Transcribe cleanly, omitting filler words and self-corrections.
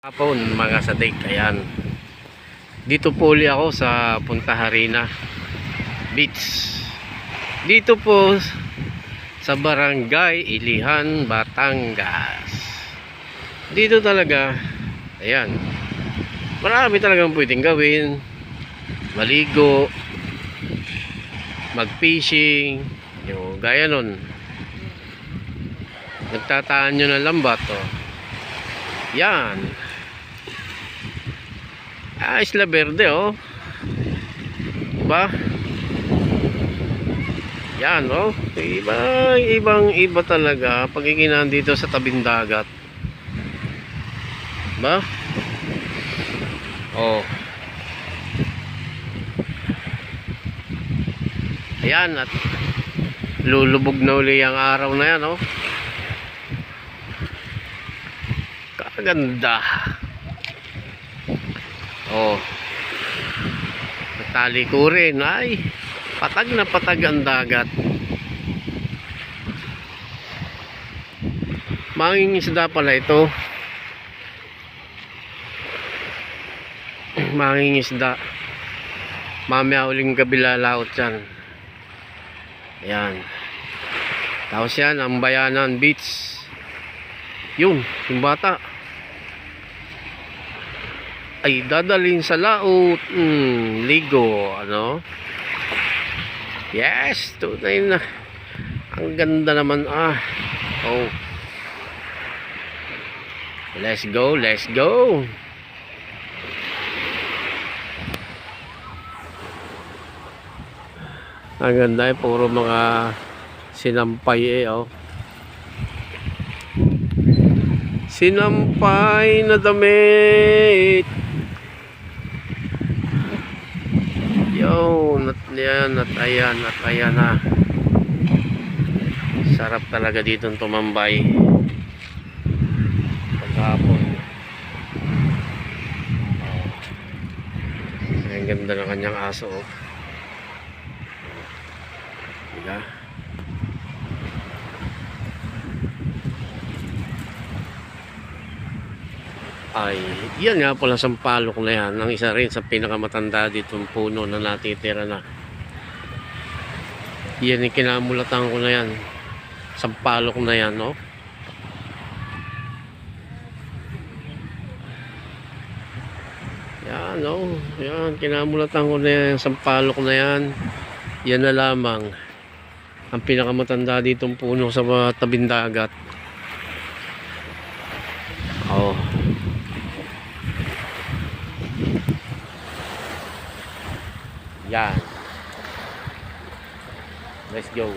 Hapon mga sadik, ayan. Dito po uli ako sa Punta Harina Beach. Dito po sa Barangay Ilihan, Batangas. Dito talaga, ayan. Marami talagang pwedeng gawin. Maligo, mag-fishing, yung gaya nun. Nagtataan nyo ng lambat, oh. Yan. Isla Verde, oh. Diba? Yan, oh. Ibang-iba talaga pag ikinandito sa tabing dagat. Diba? Oh. Ayan, at lulubog na uli ang araw na yan, oh. Kaganda. Oh. Talikurin, ay patag na patag ang dagat. Mangingisda pala ito. Mangingisda. Mamaya uling gabi lalaot yan. Ayan. Tapos yan ang Bayanan Beach. Yung bata ay dadalhin sa laot, ligo, ano. Yes, tunay na. Ang ganda naman, ah. Oh, let's go, let's go. Ang ganda, puro mga sinampay, oh. Sinampay na damit. Yun, at ayan na. Sarap talaga dito tumambay paghapon. Ang ganda ng kanyang aso, oh. Diba? Ay, yan nga pala sampalok na yan. Ang isa rin sa pinakamatanda ditong puno na natitira na. Yan yung kinamulatan ko na yan. Sampalok na yan, no? Yan, no? Yan, kinamulatan ko na yan. Sampalok na yan. Yan na lamang ang pinakamatanda ditong puno sa tabing dagat. Oh. Yan. Let's go.